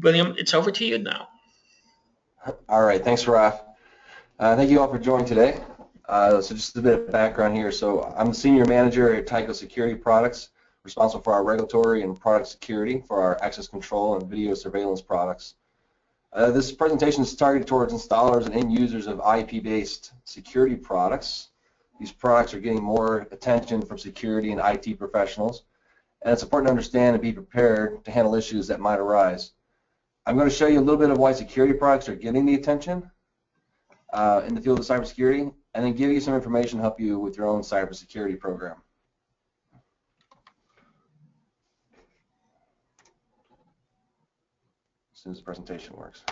William, it's over to you now. All right, thanks, Raf. Thank you all for joining today. So just a bit of background here. So I'm the senior manager at Tyco Security Products, responsible for our regulatory and product security for our access control and video surveillance products. This presentation is targeted towards installers and end users of IP-based security products. These products are getting more attention from security and IT professionals, and it's important to understand and be prepared to handle issues that might arise. I'm going to show you a little bit of why security products are getting the attention in the field of cybersecurity, and then give you some information to help you with your own cybersecurity program. As soon as the presentation works.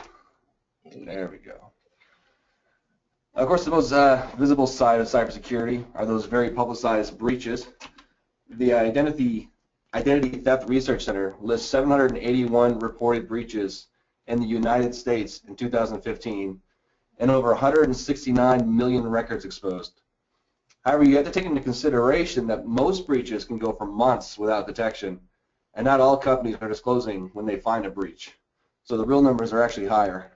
There we go. Of course, the most visible side of cybersecurity are those very publicized breaches. The Identity Theft Research Center lists 781 reported breaches in the United States in 2015 and over 169 million records exposed. However, you have to take into consideration that most breaches can go for months without detection, and not all companies are disclosing when they find a breach. So the real numbers are actually higher.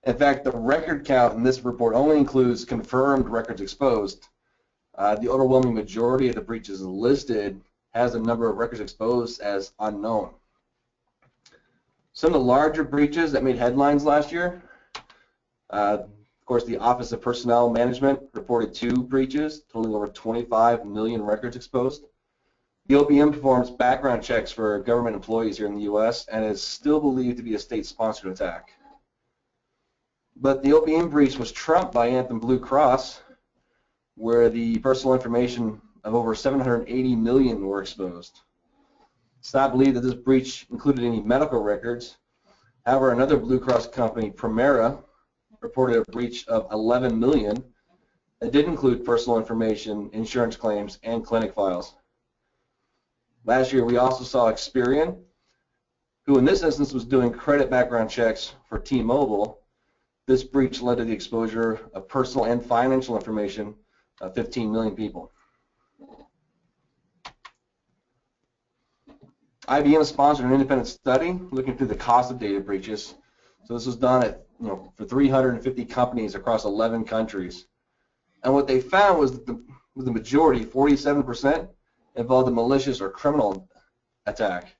In fact, the record count in this report only includes confirmed records exposed. The overwhelming majority of the breaches listed has the number of records exposed as unknown. Some of the larger breaches that made headlines last year, of course, the Office of Personnel Management reported 2 breaches, totaling over 25 million records exposed. The OPM performs background checks for government employees here in the U.S. and is still believed to be a state-sponsored attack. But the OPM breach was trumped by Anthem Blue Cross, where the personal information of over 780 million were exposed. It's not believed that this breach included any medical records. However, another Blue Cross company, Premera, reported a breach of 11 million that did include personal information, insurance claims, and clinic files. Last year, we also saw Experian, who in this instance was doing credit background checks for T-Mobile. This breach led to the exposure of personal and financial information of 15 million people. IBM sponsored an independent study looking through the cost of data breaches. So this was done for 350 companies across 11 countries. And what they found was that the majority, 47%, involved a malicious or criminal attack,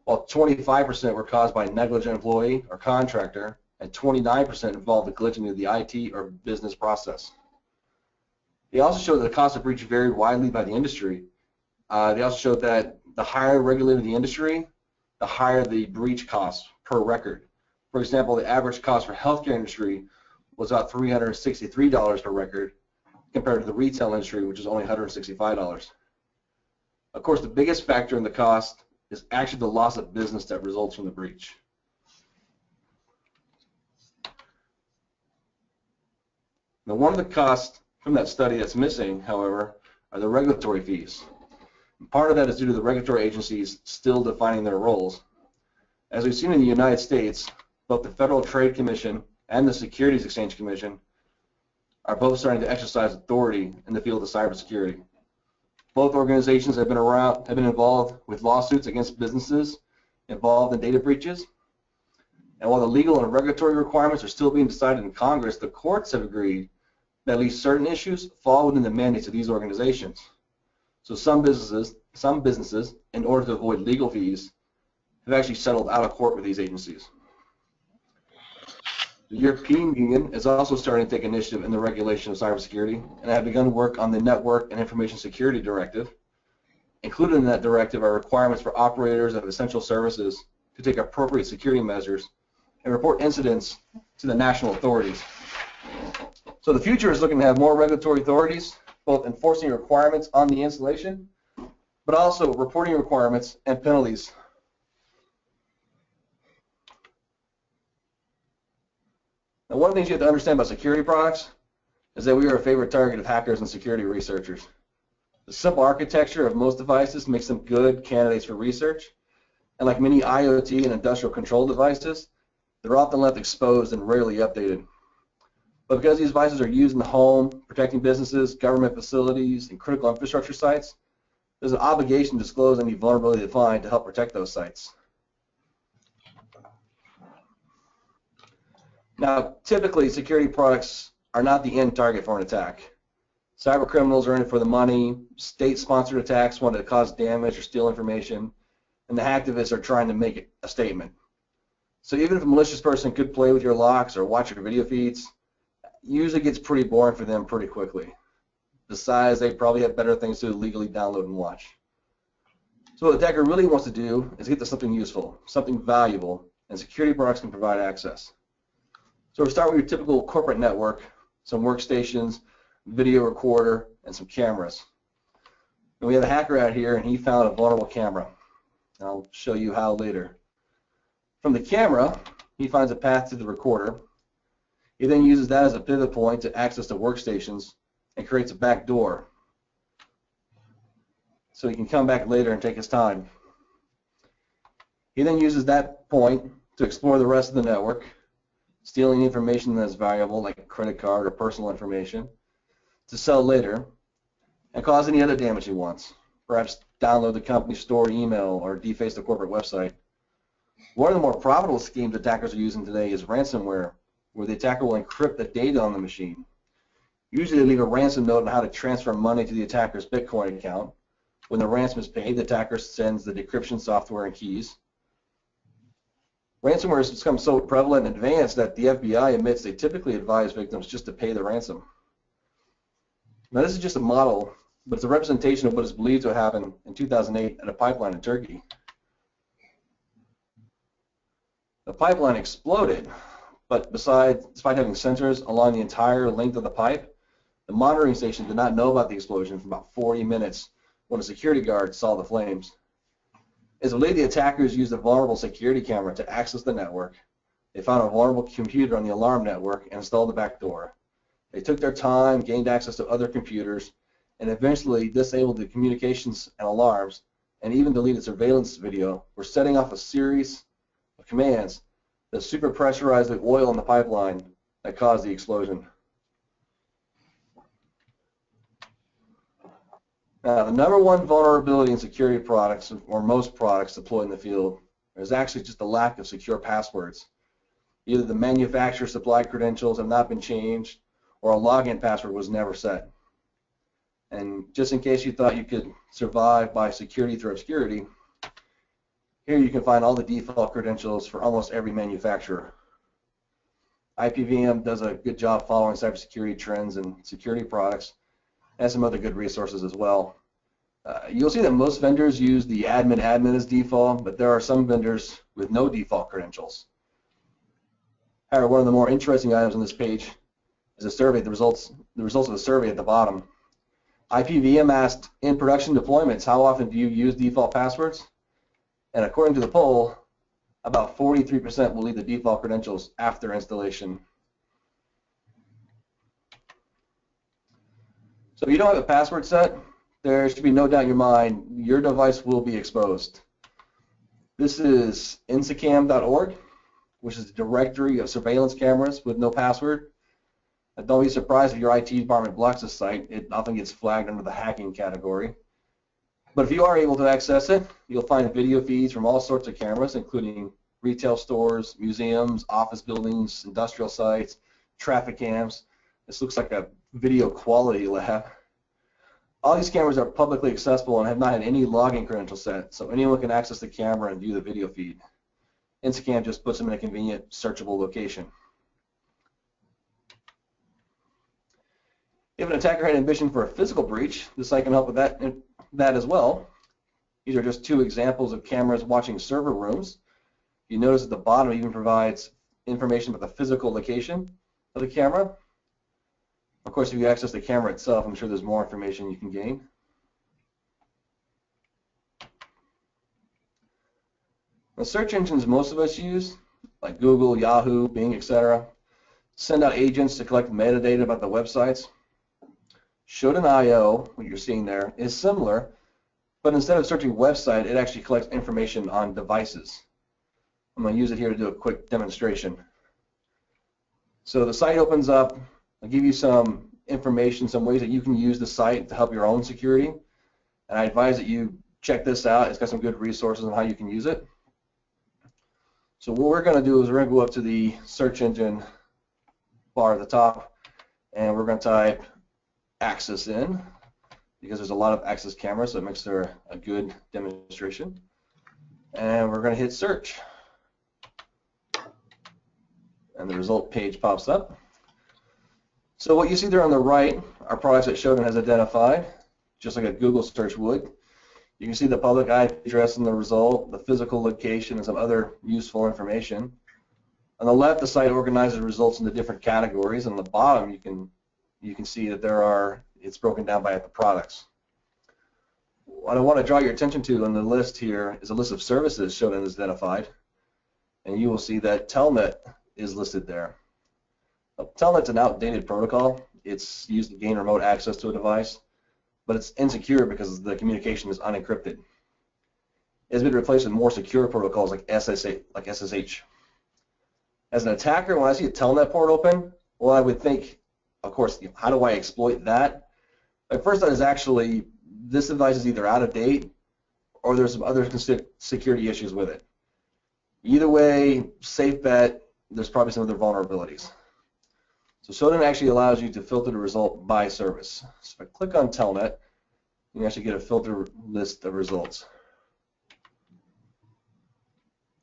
while 25% were caused by a negligent employee or contractor, and 29% involved a glitch into the IT or business process. They also showed that the cost of breach varied widely by the industry. They also showed that the higher regulated the industry, the higher the breach cost per record. For example, the average cost for healthcare industry was about $363 per record, compared to the retail industry, which is only $165. Of course, the biggest factor in the cost is actually the loss of business that results from the breach. Now, one of the costs from that study that's missing, however, are the regulatory fees. And part of that is due to the regulatory agencies still defining their roles. As we've seen in the United States, both the Federal Trade Commission and the Securities Exchange Commission are both starting to exercise authority in the field of cybersecurity. Both organizations have been involved with lawsuits against businesses involved in data breaches. And while the legal and regulatory requirements are still being decided in Congress, the courts have agreed that at least certain issues fall within the mandates of these organizations. So some businesses, in order to avoid legal fees, have actually settled out of court with these agencies. The European Union is also starting to take initiative in the regulation of cybersecurity and have begun work on the Network and Information Security Directive. Included in that directive are requirements for operators of essential services to take appropriate security measures and report incidents to the national authorities. So the future is looking to have more regulatory authorities, both enforcing requirements on the installation, but also reporting requirements and penalties. Now, one of the things you have to understand about security products is that we are a favorite target of hackers and security researchers. The simple architecture of most devices makes them good candidates for research, and like many IoT and industrial control devices, they're often left exposed and rarely updated. But because these devices are used in the home, protecting businesses, government facilities, and critical infrastructure sites, there's an obligation to disclose any vulnerability they find to help protect those sites. Now, typically, security products are not the end target for an attack. Cyber criminals are in it for the money, state-sponsored attacks want to cause damage or steal information, and the hacktivists are trying to make a statement. So even if a malicious person could play with your locks or watch your video feeds, it usually gets pretty boring for them pretty quickly. Besides, they probably have better things to legally download and watch. So what the attacker really wants to do is get to something useful, something valuable, and security products can provide access. So we'll start with your typical corporate network, some workstations, video recorder, and some cameras. And we have a hacker out here, and he found a vulnerable camera. I'll show you how later. From the camera, he finds a path to the recorder. He then uses that as a pivot point to access the workstations and creates a back door. So he can come back later and take his time. He then uses that point to explore the rest of the network, stealing information that's valuable, like a credit card or personal information, to sell later, and cause any other damage he wants. Perhaps download the company store email or deface the corporate website. One of the more profitable schemes attackers are using today is ransomware, where the attacker will encrypt the data on the machine. Usually they leave a ransom note on how to transfer money to the attacker's Bitcoin account. When the ransom is paid, the attacker sends the decryption software and keys. Ransomware has become so prevalent and advanced that the FBI admits they typically advise victims just to pay the ransom. Now this is just a model, but it's a representation of what is believed to have happened in 2008 at a pipeline in Turkey. The pipeline exploded, but despite having sensors along the entire length of the pipe, the monitoring station did not know about the explosion for about 40 minutes when a security guard saw the flames. It's believed the attackers used a vulnerable security camera to access the network. They found a vulnerable computer on the alarm network and installed the back door. They took their time, gained access to other computers, and eventually disabled the communications and alarms, and even deleted surveillance video for setting off a series of commands that super pressurized the oil in the pipeline that caused the explosion. Now, the number one vulnerability in security products, or most products deployed in the field, is actually just the lack of secure passwords. Either the manufacturer supplied credentials have not been changed, or a login password was never set. And just in case you thought you could survive by security through obscurity, here you can find all the default credentials for almost every manufacturer. IPVM does a good job following cybersecurity trends and security products, and some other good resources as well. You'll see that most vendors use the admin as default, but there are some vendors with no default credentials. However, one of the more interesting items on this page is a survey, the results of the survey at the bottom. IPVM asked, in production deployments, how often do you use default passwords? And according to the poll, about 43% will leave the default credentials after installation. So if you don't have a password set, there should be no doubt in your mind your device will be exposed. This is insecam.org, which is a directory of surveillance cameras with no password. And don't be surprised if your IT department blocks this site. It often gets flagged under the hacking category. But if you are able to access it, you'll find video feeds from all sorts of cameras, including retail stores, museums, office buildings, industrial sites, traffic cams. This looks like a video quality lab. All these cameras are publicly accessible and have not had any login credentials set, so anyone can access the camera and view the video feed. Insecam just puts them in a convenient, searchable location. If an attacker had ambition for a physical breach, this site can help with that as well. These are just two examples of cameras watching server rooms. You notice at the bottom it even provides information about the physical location of the camera. Of course, if you access the camera itself, I'm sure there's more information you can gain. The search engines most of us use, like Google, Yahoo, Bing, etc., send out agents to collect metadata about the websites. Shodan.io, what you're seeing there, is similar, but instead of searching website, it actually collects information on devices. I'm going to use it here to do a quick demonstration. So the site opens up. I'll give you some information, some ways that you can use the site to help your own security. And I advise that you check this out. It's got some good resources on how you can use it. So what we're going to do is we're going to go up to the search engine bar at the top, and we're going to type access in because there's a lot of access cameras, so it makes there a good demonstration. And we're going to hit search. And the result page pops up. So what you see there on the right are products that Shodan has identified, just like a Google search would. You can see the public IP address in the result, the physical location, and some other useful information. On the left, the site organizes results into different categories. On the bottom, you can see that it's broken down by the products. What I want to draw your attention to on the list here is a list of services Shodan has identified, and you will see that Telnet is listed there. Telnet's an outdated protocol. It's used to gain remote access to a device, but it's insecure because the communication is unencrypted. It's been replaced with more secure protocols like SSH. As an attacker, when I see a Telnet port open, well, I would think, of course, how do I exploit that? My first thought is actually this device is either out of date or there's some other security issues with it. Either way, safe bet, there's probably some other vulnerabilities. So Shodan actually allows you to filter the result by service. So if I click on Telnet, you can actually get a filter list of results.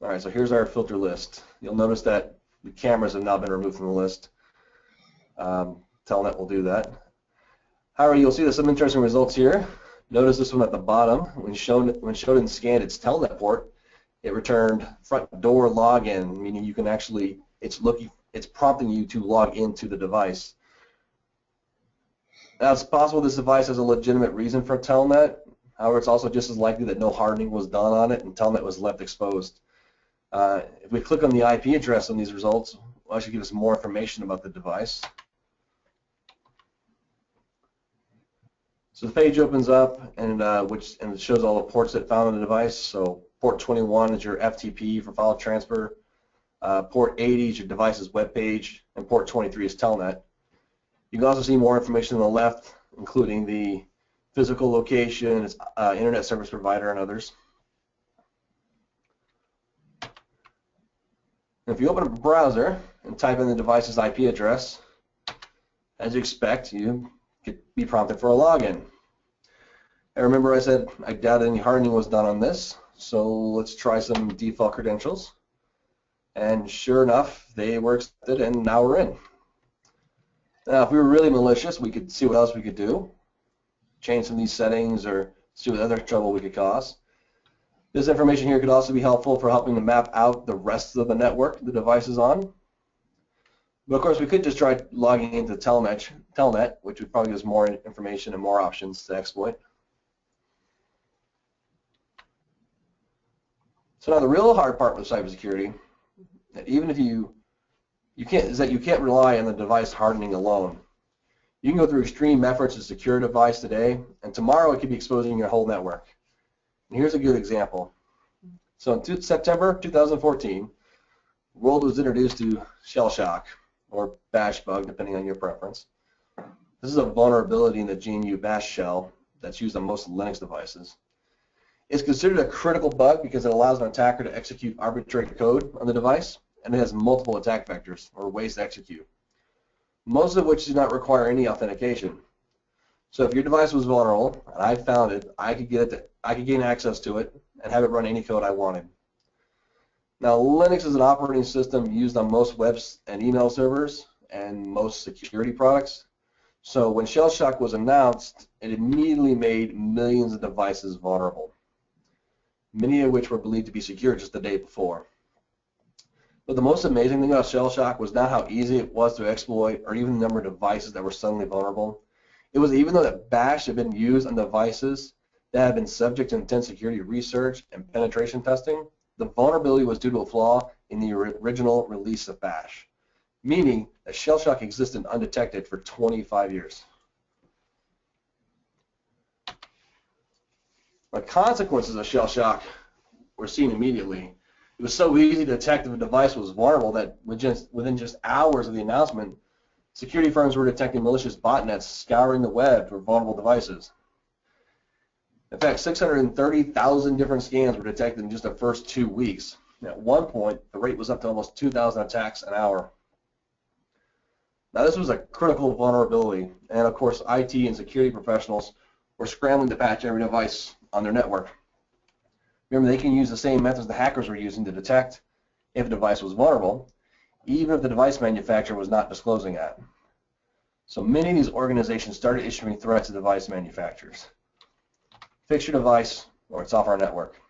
All right, so here's our filter list. You'll notice that the cameras have now been removed from the list. Telnet will do that. However, you'll see there's some interesting results here. Notice this one at the bottom. When Shodan scanned its Telnet port, it returned front door login, meaning you can actually, it's prompting you to log into the device. Now, it's possible this device has a legitimate reason for Telnet. However, it's also just as likely that no hardening was done on it and Telnet was left exposed. If we click on the IP address on these results, it will actually give us more information about the device. So the page opens up and it shows all the ports that found on the device. So port 21 is your FTP for file transfer. Port 80 is your device's web page, and port 23 is Telnet. You can also see more information on the left, including the physical location, its internet service provider, and others. If you open up a browser and type in the device's IP address, as you expect, you could be prompted for a login. And remember I said I doubt any hardening was done on this, so let's try some default credentials. And sure enough, they were accepted, and now we're in. Now, if we were really malicious, we could see what else we could do, change some of these settings, or see what other trouble we could cause. This information here could also be helpful for helping to map out the rest of the network the device is on. But of course, we could just try logging into Telnet, which would probably give us more information and more options to exploit. So now the real hard part with cybersecurity, even if you can't rely on the device hardening alone. You can go through extreme efforts to secure a device today, and tomorrow it could be exposing your whole network. And here's a good example. So in September 2014, the world was introduced to shell shock, or bash bug, depending on your preference. This is a vulnerability in the GNU bash shell that's used on most Linux devices. It's considered a critical bug because it allows an attacker to execute arbitrary code on the device, and it has multiple attack vectors, or ways to execute, most of which do not require any authentication. So if your device was vulnerable, and I found it, I could gain access to it and have it run any code I wanted. Now, Linux is an operating system used on most web and email servers and most security products. So when shell shock was announced, it immediately made millions of devices vulnerable, many of which were believed to be secure just the day before. But the most amazing thing about shell shock was not how easy it was to exploit or even the number of devices that were suddenly vulnerable. It was even though that bash had been used on devices that had been subject to intense security research and penetration testing, the vulnerability was due to a flaw in the original release of bash, meaning that shell shock existed undetected for 25 years. The consequences of shell shock were seen immediately. It was so easy to detect if a device was vulnerable that within just hours of the announcement, security firms were detecting malicious botnets scouring the web for vulnerable devices. In fact, 630,000 different scans were detected in just the first 2 weeks. And at one point, the rate was up to almost 2,000 attacks an hour. Now this was a critical vulnerability, and of course IT and security professionals were scrambling to patch every device on their network. Remember, they can use the same methods the hackers were using to detect if a device was vulnerable, even if the device manufacturer was not disclosing that. So many of these organizations started issuing threats to device manufacturers. Fix your device or it's off our network.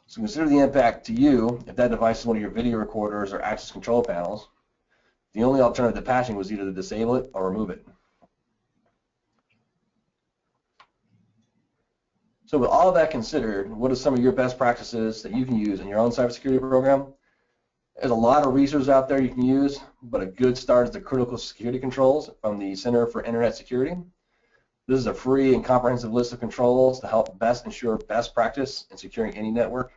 So consider the impact to you if that device is one of your video recorders or access control panels. The only alternative to patching was either to disable it or remove it. So with all of that considered, what are some of your best practices that you can use in your own cybersecurity program? There's a lot of resources out there you can use, but a good start is the critical security controls from the Center for Internet Security. This is a free and comprehensive list of controls to help best ensure best practice in securing any network.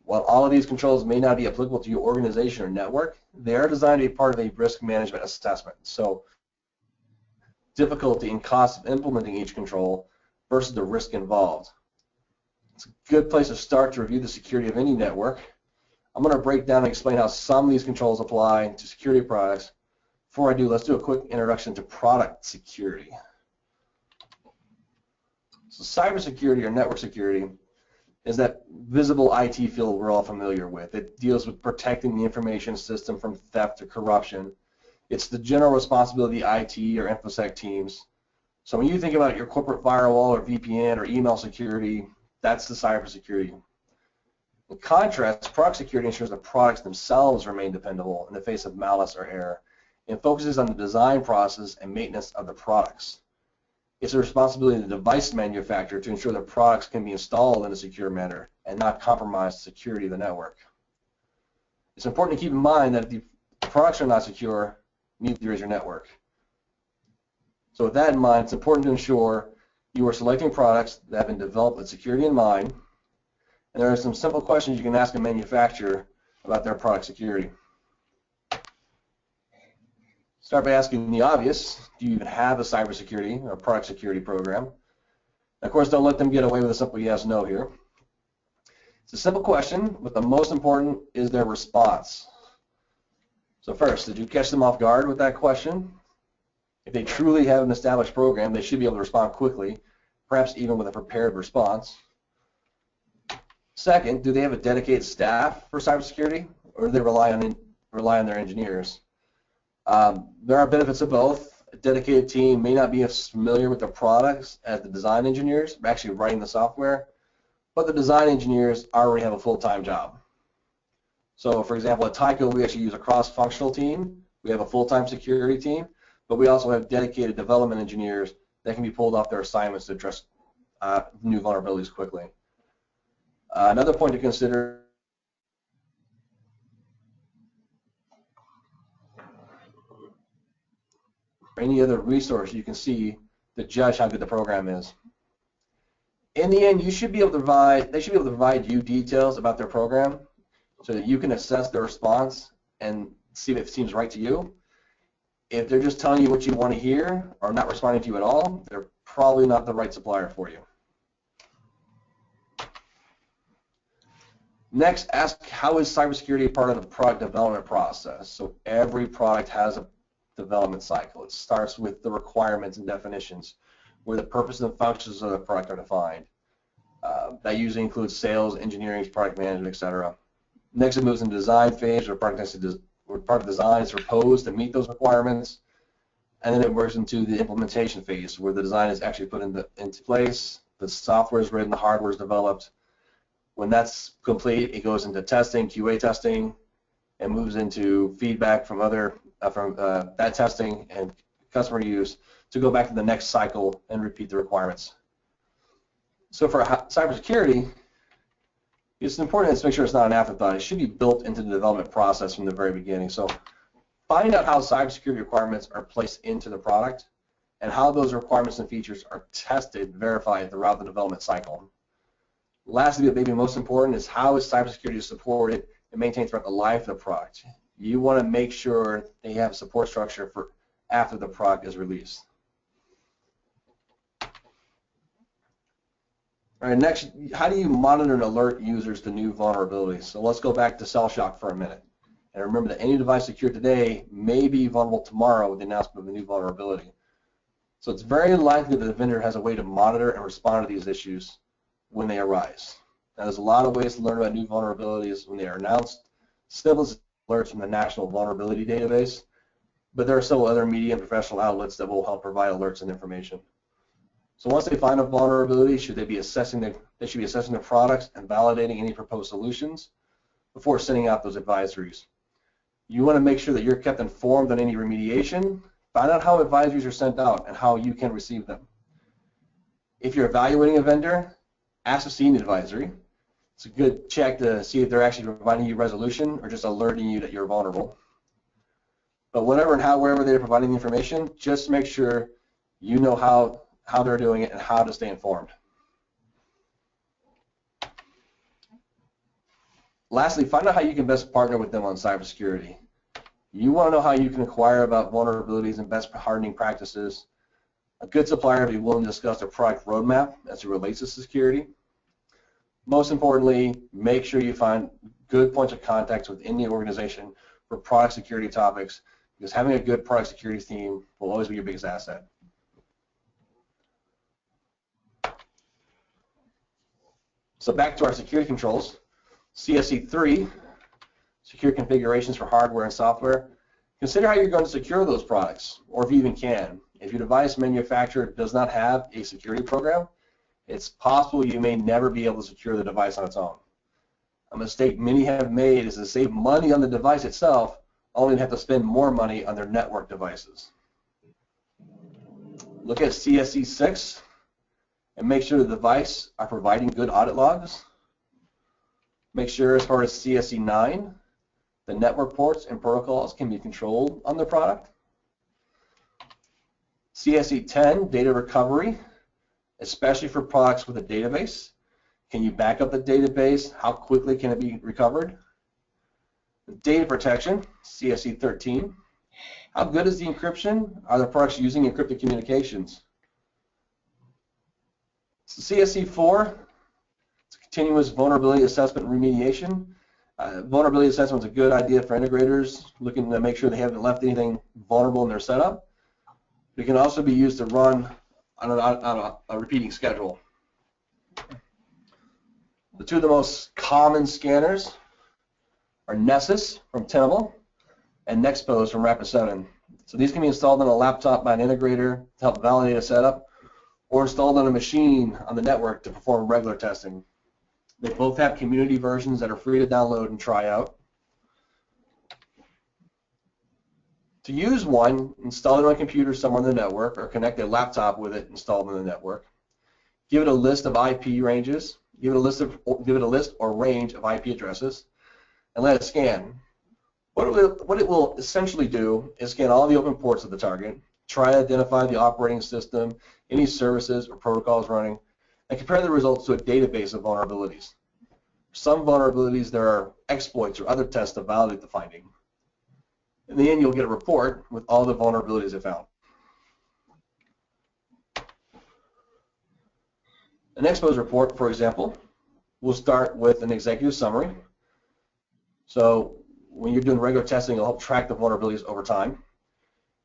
While all of these controls may not be applicable to your organization or network, they are designed to be part of a risk management assessment. So difficulty and cost of implementing each control versus the risk involved. It's a good place to start to review the security of any network. I'm going to break down and explain how some of these controls apply to security products. Before I do, let's do a quick introduction to product security. So cybersecurity or network security is that visible IT field we're all familiar with. It deals with protecting the information system from theft or corruption. It's the general responsibility of the IT or InfoSec teams. So when you think about your corporate firewall or VPN or email security, that's the cybersecurity. In contrast, product security ensures the products themselves remain dependable in the face of malice or error and focuses on the design process and maintenance of the products. It's the responsibility of the device manufacturer to ensure that products can be installed in a secure manner and not compromise the security of the network. It's important to keep in mind that if the products are not secure, neither is your network. So with that in mind, it's important to ensure you are selecting products that have been developed with security in mind. And there are some simple questions you can ask a manufacturer about their product security. Start by asking the obvious. Do you even have a cybersecurity or product security program? Of course, don't let them get away with a simple yes/no here. It's a simple question, but the most important is their response. So first, did you catch them off guard with that question? If they truly have an established program, they should be able to respond quickly, perhaps even with a prepared response. Second, do they have a dedicated staff for cybersecurity, or do they rely on their engineers? There are benefits of both. A dedicated team may not be as familiar with the products as the design engineers, actually writing the software, but the design engineers already have a full-time job. So for example, at Tyco, we actually use a cross-functional team. We have a full-time security team, but we also have dedicated development engineers that can be pulled off their assignments to address new vulnerabilities quickly. Another point to consider any other resource you can see to judge how good the program is. In the end, they should be able to provide you details about their program so that you can assess their response and see if it seems right to you. If they're just telling you what you want to hear or not responding to you at all, they're probably not the right supplier for you. Next, ask how is cybersecurity part of the product development process? So every product has a development cycle. It starts with the requirements and definitions, where the purpose and functions of the product are defined. That usually includes sales, engineering, product management, etc. Next, it moves into design phase, where product design is proposed to meet those requirements, and then it works into the implementation phase, where the design is actually put into place, the software is written, the hardware is developed. When that's complete, it goes into testing, QA testing, and moves into feedback from that testing and customer use to go back to the next cycle and repeat the requirements. So for cybersecurity, it's important to make sure it's not an afterthought. It should be built into the development process from the very beginning. So find out how cybersecurity requirements are placed into the product and how those requirements and features are tested, verified throughout the development cycle. Lastly, but maybe most important, is how is cybersecurity supported and maintained throughout the life of the product. You want to make sure they have a support structure for after the product is released. All right, next, how do you monitor and alert users to new vulnerabilities? So let's go back to cell shock for a minute And remember that any device secured today may be vulnerable tomorrow with the announcement of a new vulnerability. So it's very likely that the vendor has a way to monitor and respond to these issues when they arise. Now, there's a lot of ways to learn about new vulnerabilities when they are announced. Simple as alerts from the National Vulnerability Database, but there are several other media and professional outlets that will help provide alerts and information. So once they find a vulnerability, they should be assessing their products and validating any proposed solutions before sending out those advisories. You want to make sure that you're kept informed on any remediation. Find out how advisories are sent out and how you can receive them. If you're evaluating a vendor, ask to see an advisory. It's a good check to see if they're actually providing you resolution or just alerting you that you're vulnerable. But whenever and however they're providing the information, just make sure you know how they're doing it and how to stay informed. Lastly, find out how you can best partner with them on cybersecurity. You want to know how you can inquire about vulnerabilities and best hardening practices. A good supplier will be willing to discuss their product roadmap as it relates to security. Most importantly, make sure you find good points of contact within the organization for product security topics, because having a good product security team will always be your biggest asset. So back to our security controls. CSE3, secure configurations for hardware and software. Consider how you're going to secure those products, or if you even can. If your device manufacturer does not have a security program, it's possible you may never be able to secure the device on its own. A mistake many have made is to save money on the device itself, only to have to spend more money on their network devices. Look at CSE6 and make sure the device are providing good audit logs. Make sure as far as CSE9, the network ports and protocols can be controlled on the product. CSE10, data recovery, especially for products with a database. Can you back up the database? How quickly can it be recovered? Data protection, CSE13. How good is the encryption? Are the products using encrypted communications? So CSE4, it's a continuous vulnerability assessment remediation. Vulnerability assessment is a good idea for integrators looking to make sure they haven't left anything vulnerable in their setup. It can also be used to run on a repeating schedule. The two of the most common scanners are Nessus from Tenable and Nexpose from Rapid7. So these can be installed on a laptop by an integrator to help validate a setup, or installed on a machine on the network to perform regular testing. They both have community versions that are free to download and try out. To use one, install it on a computer somewhere on the network, or connect a laptop with it installed on the network. Give it a list of IP ranges. Give it a list or range of IP addresses, and let it scan. What it will essentially do is scan all the open ports of the target, try to identify the operating system, any services or protocols running, and compare the results to a database of vulnerabilities. For some vulnerabilities, there are exploits or other tests to validate the finding. In the end, you'll get a report with all the vulnerabilities it found. An Nexpose report, for example, will start with an executive summary. So when you're doing regular testing, it'll help track the vulnerabilities over time.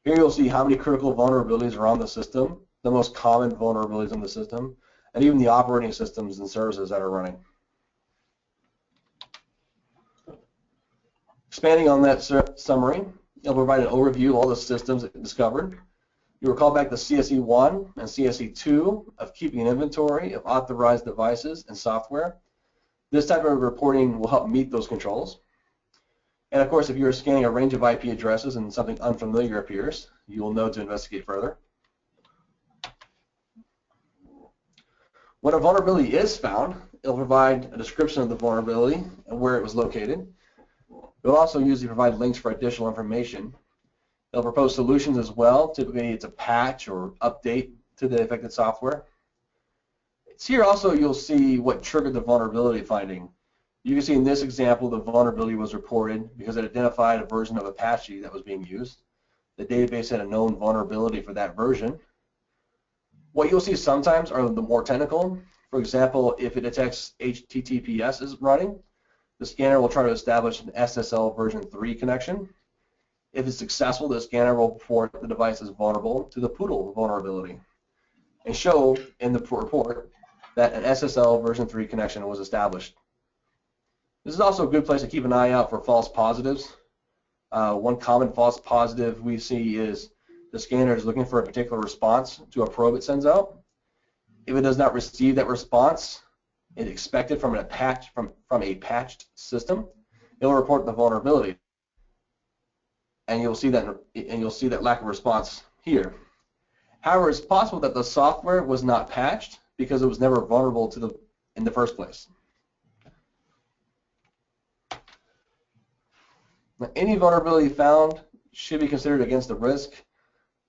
Here you'll see how many critical vulnerabilities are on the system, the most common vulnerabilities on the system, and even the operating systems and services that are running. Expanding on that summary, it'll provide an overview of all the systems it discovered. You recall back to CSE1 and CSE2 of keeping an inventory of authorized devices and software. This type of reporting will help meet those controls. And of course, if you're scanning a range of IP addresses and something unfamiliar appears, you will know to investigate further. When a vulnerability is found, it'll provide a description of the vulnerability and where it was located. It will also usually provide links for additional information. They'll propose solutions as well. Typically, it's a patch or update to the affected software. It's here also you'll see what triggered the vulnerability finding. You can see in this example the vulnerability was reported because it identified a version of Apache that was being used. The database had a known vulnerability for that version. What you'll see sometimes are the more technical. For example, if it detects HTTPS is running, the scanner will try to establish an SSL version 3 connection. If it's successful, the scanner will report the device is vulnerable to the Poodle vulnerability and show in the report that an SSL version 3 connection was established. This is also a good place to keep an eye out for false positives. One common false positive we see is the scanner is looking for a particular response to a probe it sends out. If it does not receive that response it expected from a patched system, it will report the vulnerability, and you'll see that lack of response here. However, it's possible that the software was not patched because it was never vulnerable in the first place. Now, any vulnerability found should be considered against the risk.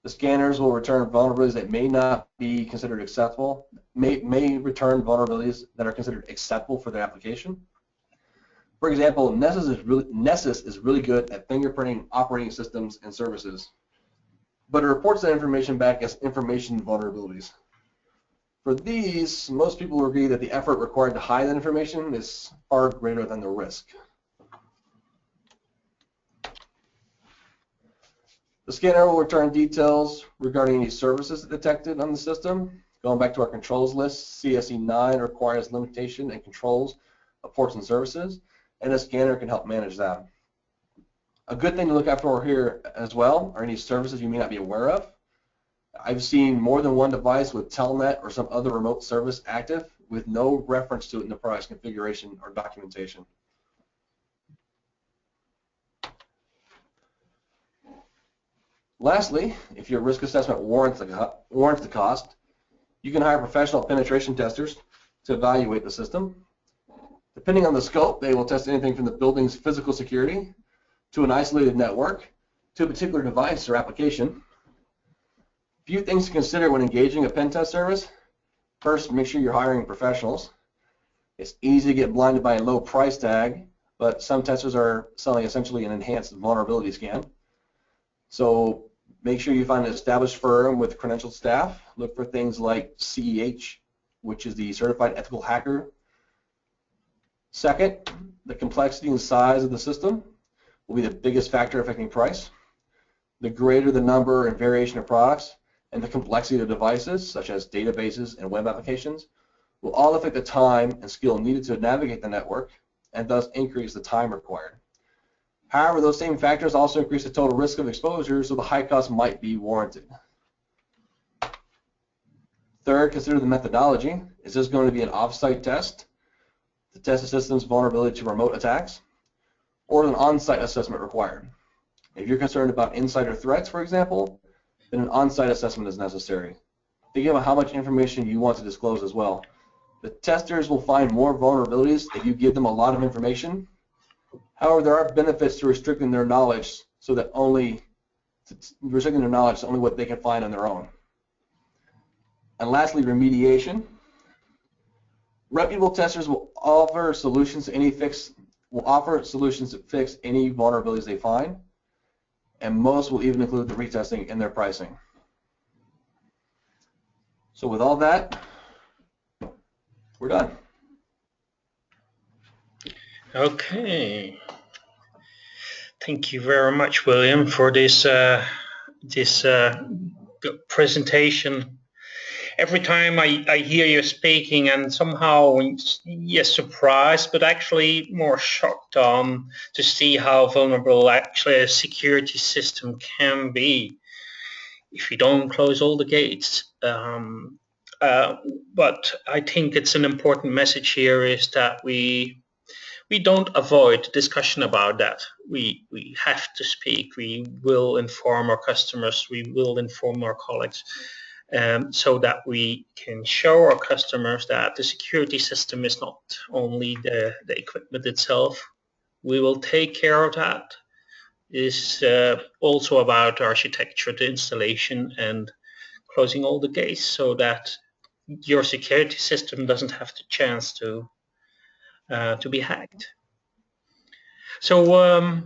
The scanners will return vulnerabilities that may not be considered acceptable, may return vulnerabilities that are considered acceptable for the application. For example, Nessus is really good at fingerprinting operating systems and services, but it reports that information back as information vulnerabilities. For these, most people will agree that the effort required to hide that information is far greater than the risk. The scanner will return details regarding any services detected on the system. Going back to our controls list, CSE 9 requires limitation and controls of ports and services, and a scanner can help manage that. A good thing to look out for here as well are any services you may not be aware of. I've seen more than one device with Telnet or some other remote service active with no reference to it in the product's configuration or documentation. Lastly, if your risk assessment warrants the cost, you can hire professional penetration testers to evaluate the system. Depending on the scope, they will test anything from the building's physical security to an isolated network to a particular device or application. Few things to consider when engaging a pen test service. First, make sure you're hiring professionals. It's easy to get blinded by a low price tag, but some testers are selling essentially an enhanced vulnerability scan. So make sure you find an established firm with credentialed staff. Look for things like CEH, which is the Certified Ethical Hacker. Second, the complexity and size of the system will be the biggest factor affecting price. The greater the number and variation of products and the complexity of devices, such as databases and web applications, will all affect the time and skill needed to navigate the network and thus increase the time required. However, those same factors also increase the total risk of exposure, so the high cost might be warranted. Third, consider the methodology. Is this going to be an off-site test to test the system's vulnerability to remote attacks, or is an on-site assessment required? If you're concerned about insider threats, for example, then an on-site assessment is necessary. Think about how much information you want to disclose as well. The testers will find more vulnerabilities if you give them a lot of information. However, there are benefits to restricting their knowledge so that only what they can find on their own. And lastly, remediation. Reputable testers will offer solutions to fix any vulnerabilities they find, and most will even include the retesting in their pricing. So with all that, we're done. Okay. Thank you very much, William, for this presentation. Every time I hear you speaking, and somehow, yes, surprised, but actually more shocked to see how vulnerable actually a security system can be if you don't close all the gates. But I think it's an important message here is that we don't avoid discussion about that. We have to speak. We will inform our customers. We will inform our colleagues. So that we can show our customers that the security system is not only the equipment itself. We will take care of that. It's also about architecture, the installation, and closing all the gates so that your security system doesn't have the chance to be hacked. So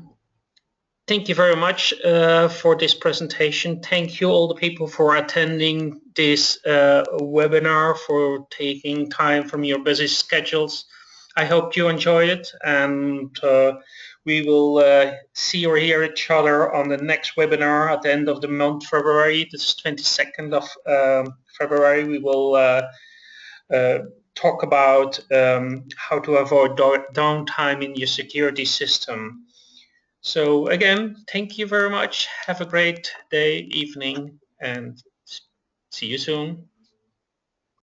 thank you very much for this presentation. Thank you all the people for attending this webinar, for taking time from your busy schedules. I hope you enjoyed it, and we will see or hear each other on the next webinar at the end of the month, February. This is 22nd of February. We will talk about how to avoid downtime in your security system. So again, thank you very much. Have a great day, evening, and see you soon.